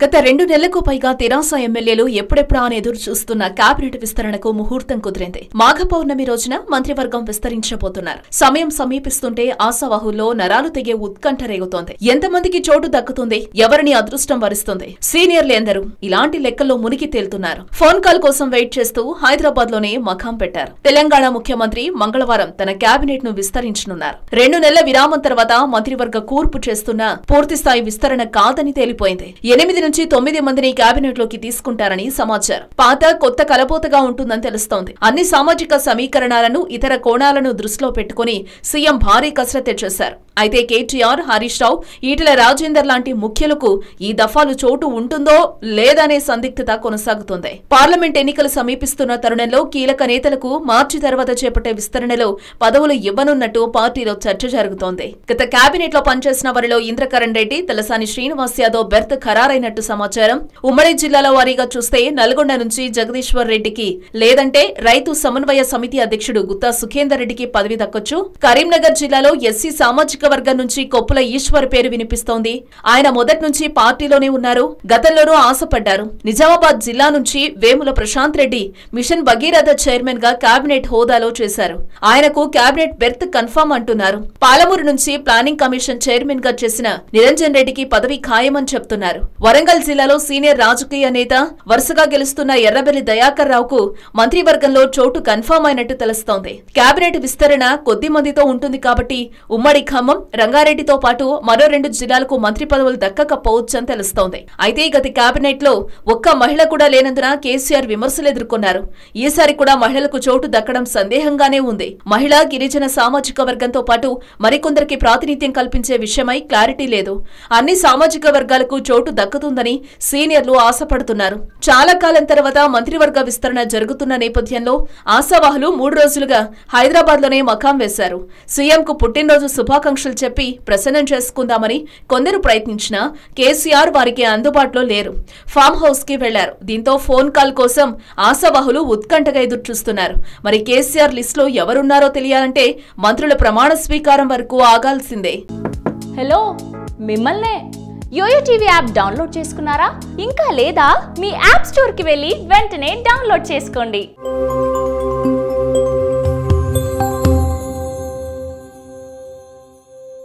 గత 2 నెలలకు పైగా తెరాస ఎమ్మెల్యేలు ఎప్పుడెప్పుడా అని ఎదురు చూస్తున్న కేబినెట్ విస్తరణకు ముహూర్తం కుదిరింది. మాఘ పౌర్ణమి రోజున మంత్రివర్గం విస్తరించబోతున్నారు. సమయం సమీపిస్తుంటే ఆశావాహుల్లో నరాలు తెగే ఉత్కంఠ రేగుతోంది. ఎంతమందికి చోటు దక్కుతుంది, ఎవరిని అదృష్టం వరిస్తుంది, సీనియర్లు ఎందరు ఇలాంటి లెక్కల్లో మునిగి తేలుతున్నారు. ఫోన్ కాల్ కోసం వెయిట్ చేస్తూ హైదరాబాద్ లోనే మకాం పెట్టారు. తెలంగాణ ముఖ్యమంత్రి మంగళవారం తన కేబినెట్ ను విస్తరించనున్నారు. 2 నెలల విరామం తర్వాత మంత్రివర్గ కూర్పు చేస్తున్న పూర్తిస్థాయి విస్తరణ కాదని తేలిపోయింది. 8 నుంచి 9 మందిని కేబినెట్ లోకి తీసుకుంటారని సమాచారం. పాత కొత్త కలబోతగా ఉంటుందని తెలుస్తోంది. అన్ని సామాజిక సమీకరణాలను, ఇతర కోణాలను దృష్టిలో పెట్టుకుని సీఎం భారీ కసరత్తు చేశారు. అయితే కేటీఆర్, హరీష్ రావు, ఈటెల రాజేందర్ లాంటి ముఖ్యులకు ఈ దఫాలు చోటు ఉంటుందో లేదనే సందిగ్ధత కొనసాగుతోంది. పార్లమెంట్ ఎన్నికలు సమీపిస్తున్న తరుణంలో కీలక నేతలకు మార్చి తర్వాత చేపట్టే విస్తరణలో పదవులు ఇవ్వనున్నట్టు పార్టీలో చర్చ జరుగుతోంది. గత కేబినెట్ లో పనిచేసిన వారిలో ఇంద్రకరణ్ రెడ్డి, తలసాని శ్రీనివాస్ యాదవ్ బెర్త్ ఖరారైనట్టు సమాచారం. ఉమ్మడి జిల్లాల వారీగా చూస్తే నల్గొండ నుంచి జగదీశ్వర్ రెడ్డికి, లేదంటే రైతు సమన్వయ సమితి అధ్యక్షుడు గుత్తా సుఖేందర్ రెడ్డికి పదవి దక్కొచ్చు. కరీంనగర్ జిల్లాలో ఎస్సీ సామాజిక వర్గం నుంచి కొప్పుల ఈశ్వర్ పేరు వినిపిస్తోంది. ఆయన మొదటి నుంచి పార్టీలోనే ఉన్నారు, గతంలోనూ ఆశపడ్డారు. నిజామాబాద్ జిల్లా నుంచి వేముల ప్రశాంత్ రెడ్డి మిషన్ భగీరథ చైర్మన్ గా కేబినెట్ హోదాలో చేశారు. ఆయనకు కేబినెట్ బెర్త్ కన్ఫర్మ్ అంటున్నారు. పాలమూరు నుంచి ప్లానింగ్ కమిషన్ చైర్మన్ గా చేసిన నిరంజన్ రెడ్డికి పదవి ఖాయమని చెప్తున్నారు. వరంగల్ జిల్లాలో సీనియర్ రాజకీయ నేత, వరుసగా గెలుస్తున్న ఎర్రబెల్లి దయాకర్ రావుకు మంత్రివర్గంలో చోటు కన్ఫర్మ్ అయినట్టు తెలుస్తోంది. కేబినెట్ విస్తరణ కొద్ది మందితో ఉంటుంది కాబట్టి ఉమ్మడి ఖమ్మం, రంగారెడ్డితో పాటు మరో 2 జిల్లాలకు మంత్రి పదవులు దక్కకపోవచ్చని తెలుస్తోంది. అయితే గత కేబినెట్ లో ఒక్క మహిళ కూడా లేనందున కేసీఆర్ విమర్శలు ఎదుర్కొన్నారు. ఈసారి కూడా మహిళలకు చోటు దక్కడం సందేహంగానే ఉంది. మహిళా, గిరిజన సామాజిక వర్గంతో పాటు మరికొందరికి ప్రాతినిధ్యం కల్పించే విషయమై క్లారిటీ లేదు. అన్ని సామాజిక వర్గాలకు చోటు దక్కుతుందని సీనియర్లు ఆశపడుతున్నారు. చాలా కాలం తర్వాత మంత్రివర్గ విస్తరణ జరుగుతున్న నేపథ్యంలో ఆశావాహులు 3 రోజులుగా హైదరాబాద్ లోనే మకాం వేశారు. సీఎంకు పుట్టినరోజు శుభాకాంక్షలు చెప్పి ప్రసన్నం చేసుకుందామని కొందరు ప్రయత్నించినా కేసీఆర్ వారికి అందుబాటులో లేరు. ఫామ్ హౌస్ కి వెళ్లారు. దీంతో ఫోన్ కాల్ కోసం ఆశావాహులు ఉత్కంఠగా ఎదురుచూస్తున్నారు. మరి కేసీఆర్ లిస్ట్ లో ఎవరున్నారో తెలియాలంటే మంత్రుల ప్రమాణ స్వీకారం వరకు ఆగాల్సిందే. హలో, మిమ్మల్నే. యోయో టీవీ యాప్ డౌన్లోడ్ చేసుకున్నారా? ఇంకా లేదా? మీ యాప్ స్టోర్ కి వెళ్ళి వెంటనే డౌన్లోడ్ చేసుకోండి.